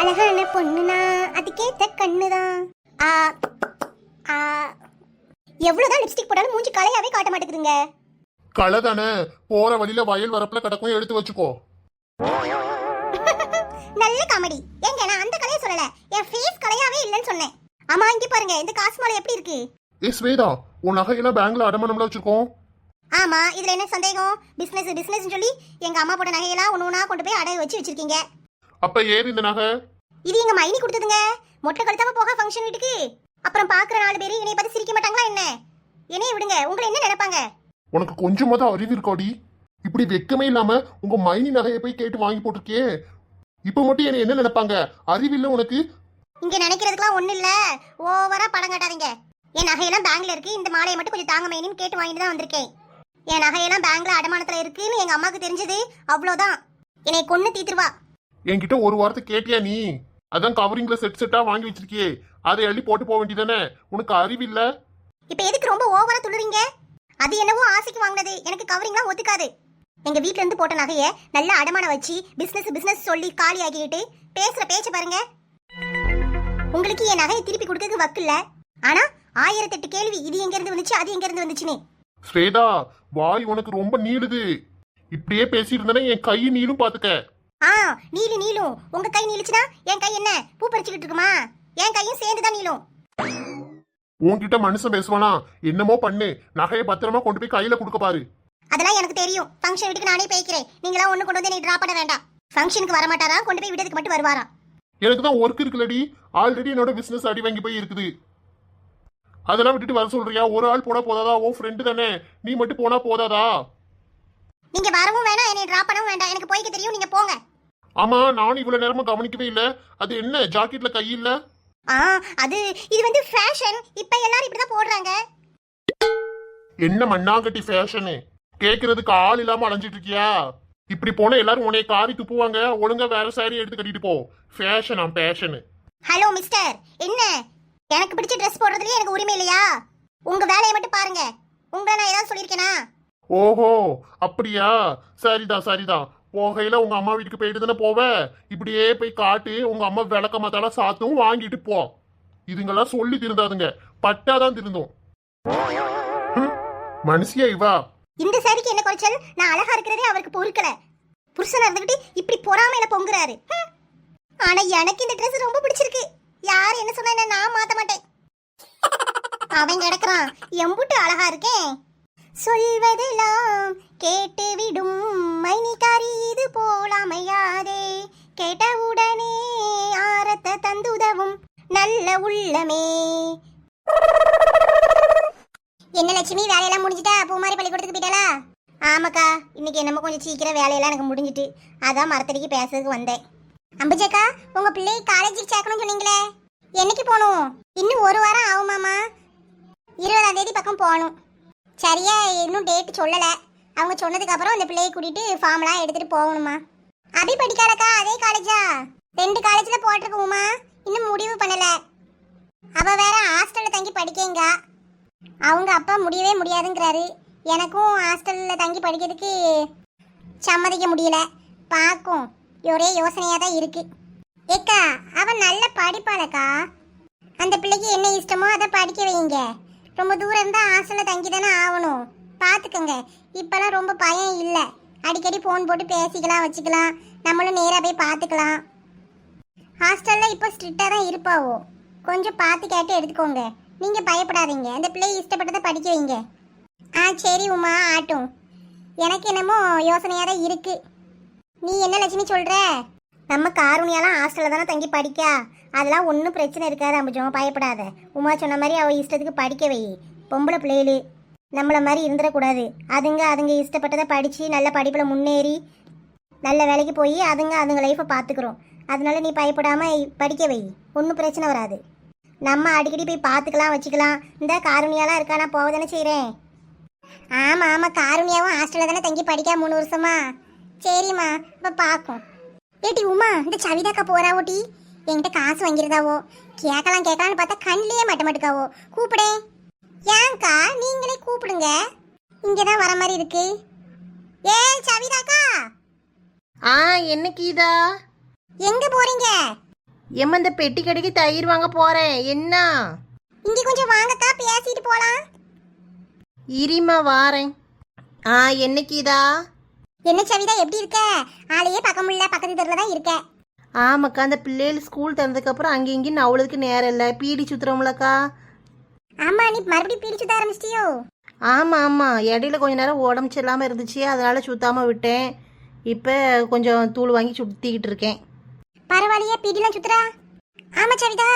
அழகான பொண்ணுனா அதுக்கேத்த கண்ணுதான். ஆ ஆ எவ்வளவுதான் லிப்ஸ்டிக் போட்டாலும் மூஞ்சி கலையாவே காட்ட மாட்டேங்குதுங்க. களை தானே, போற வழியில வயல் வரப்புல கிடக்கும், எடுத்து வச்சுக்கோ. நல்ல காமெடி. ஏங்க நான் அந்த கலையை சொல்லல, என் ஃபேஸ் கலையாவே இல்லைன்னு சொன்னேன். ஆமா இங்க பாருங்க, இந்த காசு மாலை எப்படி இருக்கு? ஏ ஸ்வேதா, உன் நகையெல்லாம் பேங்க்ல அடமானம்ல வச்சிருக்கோம். ஆமா, இதுல என்ன சந்தேகம்? பிசினஸ் பிசினஸ் சொல்லி எங்க அம்மா போட்ட நகையெல்லாம் ஒண்ணு கொண்டு போய் அடகு வச்சு வச்சிருக்கீங்க. அப்ப ஏது இந்த நகை? இது எங்க மைனி கொடுத்ததுங்க. மொட்டை கழுத்தாம போக ஃபங்க்ஷன் வீட்டுக்கு. அப்புறம் பாக்குற 4 பேரு என்னைய பார்த்து சிரிக்க மாட்டாங்களா என்ன? என்னைய விடுங்க, உங்களை என்ன நினைப்பாங்க? உனக்கு கொஞ்சமாவது அறிவு இருக்காடி? இப்படி வெக்கமே இல்லாம உங்க மைனி நகையை போய் கேட்டு வாங்கி போட்டிருக்கே. இப்ப மட்டும் என்ன நினைப்பாங்க? அறிவில்லை உனக்கு? இங்க நினைக்கிறதுக்குலாம் ஒண்ணு இல்ல. ஓவரா படம் காட்டாதீங்க. என் நகையெல்லாம் பேங்க்ல இருக்கு, இந்த மாலையை மட்டும் கொஞ்சம் தாங்க மைனின்னு கேட்டு வாங்கிட்டு தான் வந்திருக்கேன். என் நகையெல்லாம் பேங்க்ல அடமானத்துல இருக்குன்னு எங்க அம்மாக்கு தெரிஞ்சது அவ்வளவுதான். என்னை கொன்னு தீத்துருவா. என்கிட்ட ஒரு வாரத்தை கேட்டியா நீ? அதான் கவரிங்ல செட் செட்டா வாங்கி வச்சிருக்கியே, அதை அள்ளி போட்டு போக வேண்டியதானே? உனக்கு அறிவில்ல? இப்ப எதுக்கு ரொம்ப ஓவரா துள்ளுறீங்க? அது என்னவோ ஆசைக்கு வாங்கினது, எனக்கு கவரிங்லாம் ஒத்துக்காது. எங்க வீட்ல இருந்து போட்ட நகையை நல்ல அடமான வச்சு பிசினஸ் பிசினஸ் சொல்லி காலி ஆக்கிக்கிட்டு பேசுற பேச்ச பாருங்க. உங்களுக்கு என் நகையை திருப்பி கொடுக்கறதுக்கு வக்கு இல்ல. ஆனா 1008 கேள்வி, இது எங்க இருந்து வந்துச்சு, அது எங்க இருந்து வந்துச்சுன்னு. ஸ்வேதா, வாய் உனக்கு ரொம்ப நீளுது. இப்படியே பேசி இருந்தனா என் கை நீளும் பாத்துக்க. நீளும். உங்க கை நீளுச்சுன்னா என் கை என்ன பூ பறிச்சுக்கிட்டு இருக்குமா? என் கையும் சேர்ந்துதான் நீளும். உன்கிட்ட மனுஷன் பேசுவானா? என்னமோ பண்ணு, நகையை பத்திரமா கொண்டு போய் கையில கொடுக்க பாரு. அதெல்லாம் எனக்கு தெரியும். ஃபங்க்ஷன் வீட்டுக்கு நானே போய்க்கிறேன். நீங்களா ஒண்ணு கொண்டு வந்து என்னை டிராப் பண்ண வேண்டாம். ஃபங்க்ஷனுக்கு வர மாட்டாரா, கொண்டு போய் விடுறதுக்கு மட்டும் வருவாரா? எனக்கு தான் ஒர்க் இருக்குல்லடி. ஆல்ரெடி என்னோட பிசினஸ் அடி வாங்கி போய் இருக்குது. அதெல்லாம் விட்டுட்டு வர சொல்றியா? ஒரு ஆள் போனா போதாதா? உன் ஃப்ரெண்டு தானே, நீ மட்டும் போனா போதாதா? நீங்க வரவும் வேணாம், என்னை டிராப் பண்ணவும் வேண்டாம். எனக்கு போய்க்க தெரியும், நீங்க போங்க. ஆமா, நானும் இவ்வளவு நேரமா கவனிக்கவே இல்ல. அது என்ன ஜாக்கெட்ல கை இல்ல? இது வந்து ஃபேஷன். இப்ப எல்லாரும் இப்படிதான் போடுறாங்க. என்ன மண்ணாங்கட்டி ஃபேஷனு? கேக்குறதுக்கு ஆள் இல்லாம அலைஞ்சிட்டு இருக்கியா? இப்படி போனா எல்லாரும் உன்னைய காரி துப்புவாங்க. ஒழுங்கா வேற சாரி எடுத்து கட்டிட்டு போ. ஃபேஷனா பேஷனு? ஹலோ மிஸ்டர், என்ன எனக்கு பிடிச்ச ட்ரெஸ் போடுறதுலயே எனக்கு உரிமை இல்லையா? உங்க வேலையை மட்டும் பாருங்க. உங்களை நான் ஏதாவது சொல்லியிருக்கேனா? ஓஹோ, அப்படியா? சரிதான் சரிதான். போகையில உங்க அம்மா வீட்டுக்கு போயிட்டு தானே போவ. இப்படியே போய் காட்டு, உங்க அம்மா விளக்க மாத்தால சாத்தும் வாங்கிட்டு போ. இதுங்கெல்லாம் சொல்லி திருந்தாதுங்க, பட்டாதான் திருந்தும். மனுஷியா இவா? இந்த சாரிக்கு என்ன குறைச்சல்? நான் அழகா இருக்கிறதே அவருக்கு பொறுக்கல. புருஷனா இருந்துகிட்டு இப்படி பொறாமையில பொங்குறாரு. ஆனா எனக்கு இந்த ட்ரெஸ் ரொம்ப பிடிச்சிருக்கு. யார் என்ன சொன்னா என்ன, நான் மாத்த மாட்டேன். அவன் கிடக்குறான், எம்புட்டு அழகா இருக்கேன். சொல்வதெல்லாம் கேட்டு விடும் மைனிகாரி, இது போலாமையாதே. கேட்டவுடனே ஆரத்த தந்துதவும் நல்ல உள்ளமே. என்ன லட்சுமி, வேலையெல்லாம் முடிஞ்சிட்டா? பூமாரி பள்ளிக்கூடத்துக்கு போயிட்டாளா? ஆமாக்கா, இன்னைக்கு என்னமோ கொஞ்சம் சீக்கிரம் வேலையெல்லாம் எனக்கு முடிஞ்சிட்டு, அதான் மரத்தடிக்கு பேசுறதுக்கு வந்தேன். அம்புஜக்கா, உங்க பிள்ளையை காலேஜுக்கு சேர்க்கணும்னு சொன்னீங்களே, என்னைக்கு போகணும்? இன்னும் 1 வாரம் ஆகுமாமா. 20ஆம் தேதி பக்கம் போகணும். சரியா, இன்னும் டேட் சொல்லலை. அவங்க சொன்னதுக்கு அப்புறம் அந்த பிள்ளையை கூட்டிட்டு ஃபார்ம்லாம் எடுத்துட்டு போகணுமா. அபி படிக்காதக்கா, அதே காலேஜா? 2 காலேஜில் போட்டிருக்குமா, இன்னும் முடிவு பண்ணலை. அவள் வேற ஹாஸ்டலில் தங்கி படிக்கேங்க. அவங்க அப்பா முடியவே முடியாதுங்கிறாரு. எனக்கும் ஹாஸ்டலில் தங்கி படிக்கிறதுக்கு சம்மதிக்க முடியல. பார்க்கும், ஒரே யோசனையாக தான் இருக்கு. ஏக்கா, அவன் நல்ல படிப்பாளக்கா. அந்த பிள்ளைக்கு என்ன இஷ்டமோ அதை படிக்க வைங்க. ரொம்ப தூரம் இருந்தால் ஹாஸ்டலில் தங்கி தானே ஆகணும். பார்த்துக்கங்க, இப்போல்லாம் ரொம்ப பயம் இல்லை. அடிக்கடி ஃபோன் போட்டு பேசிக்கலாம், வச்சுக்கலாம். நம்மளும் நேராக போய் பார்த்துக்கலாம். ஹாஸ்டலில் இப்போ ஸ்ட்ரிக்டாக தான் இருப்பாவோ. கொஞ்சம் பார்த்து கேட்டு எடுத்துக்கோங்க. நீங்கள் பயப்படாதீங்க, அந்த பிள்ளையை இஷ்டப்பட்டதை படிக்க வைங்க. சரி உமா, ஆட்டும். எனக்கு என்னமோ யோசனையாக தான் இருக்கு. நீ என்ன லட்சுமி சொல்கிற? நம்ம காரணியெல்லாம் ஹாஸ்டலில் தானே தங்கி படிக்கா. அதெல்லாம் ஒன்றும் பிரச்சனை இருக்காது அம்புஜம், பயப்படாத. உமா சொன்ன மாதிரி அவள் இஷ்டத்துக்கு படிக்க வை. பொம்பளை பிள்ளைகளு நம்மளை மாதிரி இருந்துடக்கூடாது. அதுங்க இஷ்டப்பட்டதை படித்து நல்ல படிப்பில் முன்னேறி நல்ல வேலைக்கு போய் அதுங்க லைஃப்பை பார்த்துக்குறோம். அதனால நீ பயப்படாமல் படிக்க வை, ஒன்றும் பிரச்சனை வராது. நம்ம அடிக்கடி போய் பார்த்துக்கலாம், வச்சுக்கலாம். இந்த காரணியாலாம் இருக்கா, நான் போக தானே செய்கிறேன். ஆமாம், காரணியாவும் ஹாஸ்டலில் தானே தங்கி படிக்கா 3 வருஷமா. சரிம்மா, இப்போ பார்க்கும். ஏட்டி உமா, இந்த சவிதாக்கா போறாவோட்டி, என்கிட்ட காசு வாங்கிருந்தாவோ. கேட்கலான்னு பார்த்தா கண்ணிலேயே மாட்டேக்காவோ. கூப்பிடே. ஏன்க்கா, நீங்களே கூப்பிடுங்க, இங்கதான் வர மாதிரி இருக்கு. ஏ சவிதாக்கா. என்ன கீதா? எங்க போறீங்க? ஏம்மா இந்த பெட்டி கடைக்கு தயிர் வாங்க போறேன். என்ன? இங்க கொஞ்சம் வாங்கக்கா, பேசிட்டு போலாம். இரிமா வாரேன். என்ன கீதா? என்ன சவிதா, எப்படி இருக்க? ஆளையே பார்க்க முடியல, பக்கத்து தெருல தான் இருக்க. ஆமாக்கா, அந்த பிள்ளைகள் ஸ்கூல் திறந்ததுக்கப்புறம் அங்கே இங்கேயும் அவ்வளோதுக்கு நேரம் இல்லை. பீடி சுத்துறோம்லக்கா. ஆமா, நீ மறுபடியும் பீடி சுத்த ஆரம்பிச்சிட்டியோ? ஆமாம், இடையில கொஞ்ச நேரம் உடம்பு சரியில்லாமல் இருந்துச்சு, அதனால சுத்தாமல் விட்டேன். இப்போ கொஞ்சம் தூள் வாங்கி சுற்றிக்கிட்டு இருக்கேன். பரவாயில்லையே, பீடிலாம் சுத்துறா? ஆமா சவிதா,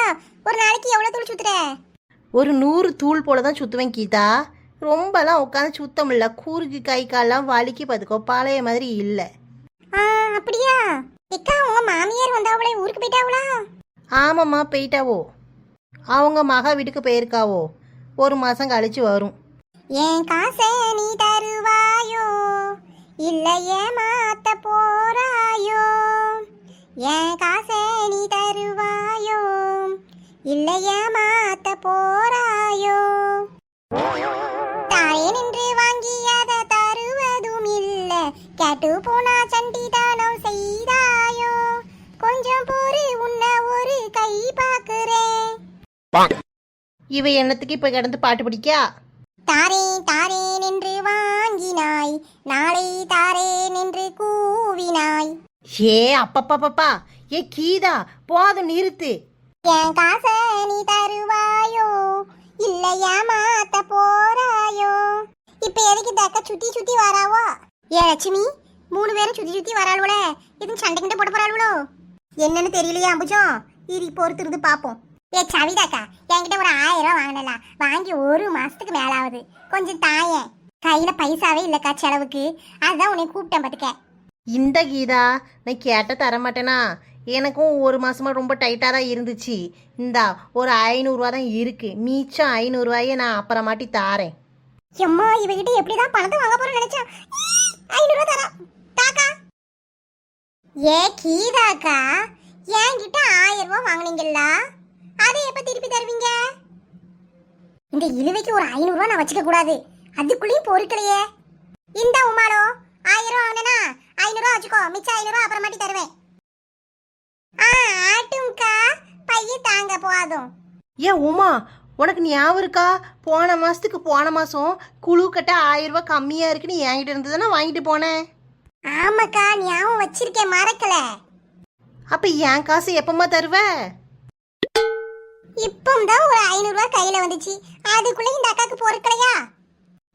ஒரு நாளைக்கு எவ்வளவு தூள் சுத்துற? ஒரு 100 தூள் போல தான் சுற்றுவேன் கீதா. ரொம்பலாம் உட்காந்து சுத்த முடியல. கூறுக்கு கை காலெலாம் வலிக்கு பார்த்துக்கோ, பழைய மாதிரி இல்லை. அப்படியா? எக்கா, உங்க மாமியார் வந்தாவளே, ஊருக்கு போயிட்டாவளா? ஆமாம்மா, போயிட்டாவோ. அவங்க மகா வீட்டுக்கு போயிருக்காவோ. 1 மாதம் கழிச்சு வரும். என் காசை நீ தருவாயோ, இல்லையே மாத்த போறாயோ? என் காசை நீ தருவாயோ, இல்லையே மாத்த போறாயோ? தாயே நின்று வாங்கி அதை தருவதும் இல்ல, கேட்டு போனா சண்டிதானம் செய்தாயோ? கொஞ்சம் பொறு, உன்ன ஒரு கை பாக்குறேன். இவ என்னத்துக்கு இப்போ கிடந்து பாட்டு பிடிக்கா? தாரேன் தாரேன் என்று வாங்கினாய், நாளை தாரேன் என்று கூவினாய். ஏ அப்பப்பப்பா, ஏ கீதா, போதும் நிறுத்து. என் காசை நீ தருவாயோ, இல்லையா மாத்த போறாயோ? இப்ப எதுக்கு இந்த அக்கா சுத்தி சுத்தி வராவோ? ஏ லட்சுமி, 3 பேரும் சுத்தி சுத்தி வராளுவல, எதுவும் சண்டை கிட்ட போட போறாளுவோ? என்னன்னு தெரியலையா அம்புஜம்? இரு, பொறுத்து இருந்து பாப்போம். ஏ சவிதாக்கா, என்கிட்ட ஒரு 1000 ரூபா வாங்கினல, வாங்கி 1 மாசத்துக்கு மேல ஆகுது. கொஞ்சம் தாயேன், கையில பைசாவே இல்லக்கா செலவுக்கு, அதுதான் உன்னை கூப்பிட்டேன் பாத்துக்க. இந்த கீதா, நான் கேட்ட தரமாட்டேனா? எனக்கும் 1 மாசமா ரொம்ப டைட்டாக தான் இருந்துச்சு. இந்தா ஒரு 500 ரூபா தான் இருக்கு. மீச்சம் 500 ரூபாயை நான் அப்புறமாட்டி தாரேன். எம்மா, இவகிட்ட எப்படிதான் பணத்தை வாங்க போறேன்னு நினைச்சா. 500 ரூபா தரா தாக்கா. ஏ கீதாக்கா, என்கிட்ட 1000 ரூபா வாங்குனீங்கல்ல, அதை எப்ப திருப்பி தருவீங்க? இந்த இழுவைக்கு ஒரு 500 ரூபா நான் வச்சுக்க கூடாது, அதுக்குள்ளேயும் பொறுக்கலையே. இந்த உமாலோ, 1000 ரூபா வாங்கினா 500 ரூபா வச்சுக்கோ, மிச்சம் 500 ரூபா அப்புறமாட்டி தருவேன். ஆட்டும்க்கா, பைய தாங்க போதும். ஏ உமா, உனக்கு ஞாபகம் இருக்கா? போன மாதம் குழு கட்ட 1000 ரூபா கம்மியாக இருக்குன்னு என்கிட்ட இருந்ததுன்னா வாங்கிட்டு போனேன். ஆமாக்கா, ஞாபகம் வச்சிருக்கேன், மறக்கல. அப்போ என் காசு எப்பமா தருவ? இப்போதான் ஒரு 500 ரூபா கையில வந்துச்சு, அதுக்குள்ள இந்த அக்காக்கு பொறுக்கலையா?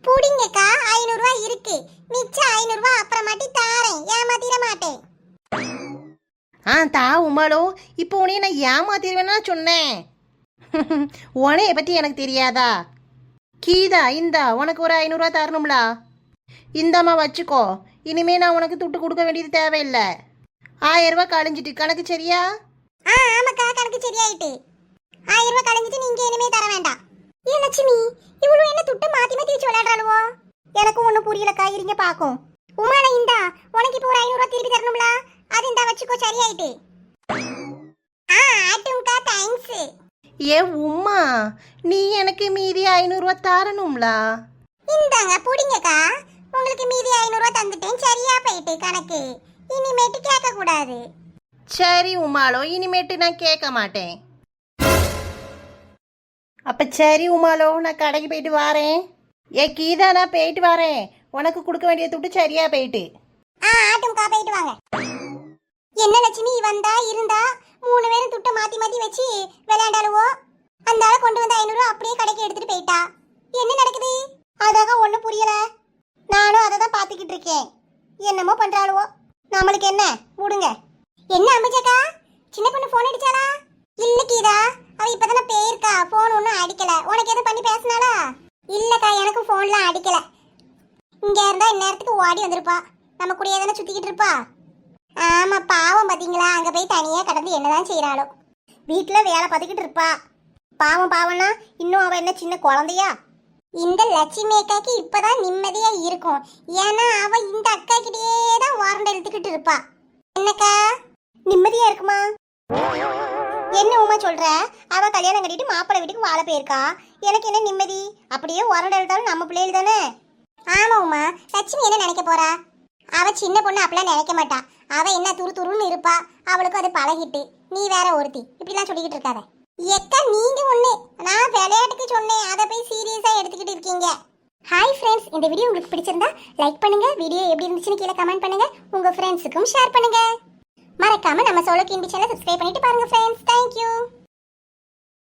புடிங்கக்கா, 500 ரூபா இருக்கு, மிச்சம் 500 ரூபா அப்புறமாட்டி தாரேன், ஏமாத்திர மாட்டேன். தா உமாலோ, இப்போ உனைய நான் ஏமாத்திடுவேன்னா சொன்னேன். உனைய பற்றி எனக்கு தெரியாதா? கீதா, இந்தா உனக்கு ஒரு 500 ரூபா தரணும்லா. இந்தாம்மா வச்சுக்கோ. இனிமே நான் உனக்கு துட்டு கொடுக்க வேண்டியது தேவையில்லை. 1000 ரூபா கழிஞ்சிட்டு கணக்கு சரியா? ஆமாக்கா, கணக்கு சரியாயிட்டு. 1000 ரூபா கழிஞ்சிட்டு நீங்க இனிமே தர வேண்டாம். ஏ லட்சுமி, இவ்வளவு என்ன துட்டு மாத்தி மாத்தி வச்சு விளையாடுறாளுவோ? எனக்கு ஒன்றும் புரியலக்கா, இருங்க பாக்கும். உமால, இந்தா உனக்கு இப்போ ஒரு 500 ரூபா திருப்பி தரணும்ல, அது இந்தா வச்சுக்கோ, சரியாயிட்டு. ஆட்டும்க்கா, தேங்க்ஸ். ஏ உமா, நீ எனக்கு மீதி 500 ரூபா தரணும்லா. இந்தாங்க புடிங்கக்கா, உங்களுக்கு மீதி 500 ரூபா தந்துட்டேன், சரியா போயிட்டு கணக்கு. இனிமேட்டு கேட்க கூடாது. சரி உமாலோ, இனிமேட்டு நான் கேட்க மாட்டேன். அப்ப சரி உமாலோ, நான் கடைக்கு போயிட்டு வரேன். ஏ கீதா, நான் போயிட்டு வரேன். உனக்கு கொடுக்க வேண்டிய துட்டு சரியா போயிட்டு. ஆட்டும்க்கா, போயிட்டு வாங்க. என்ன லட்சுமி, வந்தா இருந்தா 3 பேரும் துட்டை மாத்தி மாத்தி வச்சு விளையாண்டாலுவோ? அந்த ஆளை கொண்டு வந்த 500 ரூபா அப்படியே கடைக்கு எடுத்துட்டு போயிட்டா. என்ன நடக்குது? அதாக ஒன்றும் புரியல. நானும் அதை தான் பார்த்துக்கிட்டு இருக்கேன். என்னமோ பண்றாளுவோ, நம்மளுக்கு என்ன, விடுங்க. என்ன அம்பச்சக்கா, சின்ன பொண்ணு போன் அடிச்சாளா? இல்ல கீதா, அவ இப்பதானே போயிருக்கா, போன் ஒன்றும் அடிக்கல. உனக்கு எதுவும் பண்ணி பேசினாளா? இல்லக்கா, எனக்கும் போன்லாம் அடிக்கல. இங்க இருந்தா இந்நேரத்துக்கு ஓடி வந்திருப்பா, நம்ம கூடயே தானே சுத்திக்கிட்டு இருப்பா. ஆமா, பாவம் பாத்தீங்களா, அங்க போய் தனியா கடந்து என்னதான் செய்யறாளோ. வீட்டுல வேலை பார்த்துக்கிட்டு இருப்பா. பாவம் பாவம்னா இன்னும் அவ என்ன சின்ன குழந்தையா? இந்த லட்சுமி அக்காக்கு இப்பதான் நிம்மதியா இருக்கும், ஏன்னா அவ இந்த அக்கா கிட்டயே தான் வாரண்ட எடுத்துக்கிட்டு இருப்பா. என்னக்கா, நிம்மதியா இருக்குமா? என்ன உமா சொல்ற? அவ கல்யாணம் கட்டிட்டு மாப்பிள்ளை வீட்டுக்கு வாழ போயிருக்கா, எனக்கு என்ன நிம்மதி? அப்படியே வாரண்ட எடுத்தாலும் நம்ம பிள்ளைகள் தானே. ஆமா உமா, லட்சுமி என்ன நினைக்க போறா? அவ சின்ன பொண்ணு அப்பெல்லாம் நினைக்க மாட்டா. அவ என்ன துரு துருன்னு இருப்பா. அவளுக்கும் அது பழகிட்டு. நீ வேற ஒருத்தி இப்படிலாம் சொல்லிக்கிட்டு இருக்காத. எக்கா நீங்க ஒண்ணு, நான் விளையாட்டுக்கு சொன்னேன், அதை போய் சீரியஸா எடுத்துக்கிட்டு இருக்கீங்க. ஹாய் ஃப்ரெண்ட்ஸ், இந்த வீடியோ உங்களுக்கு பிடிச்சிருந்தா லைக் பண்ணுங்க. வீடியோ எப்படி இருந்துச்சுன்னு கீழே கமெண்ட் பண்ணுங்க. உங்க ஃப்ரெண்ட்ஸுக்கும் ஷேர் பண்ணுங்க. மறக்காம நம்ம சோலோ கிண்பி சேனலை சப்ஸ்கிரைப் பண்ணிட்டு பாருங்க ஃப்ரெண்ட்ஸ். தேங்க்யூ.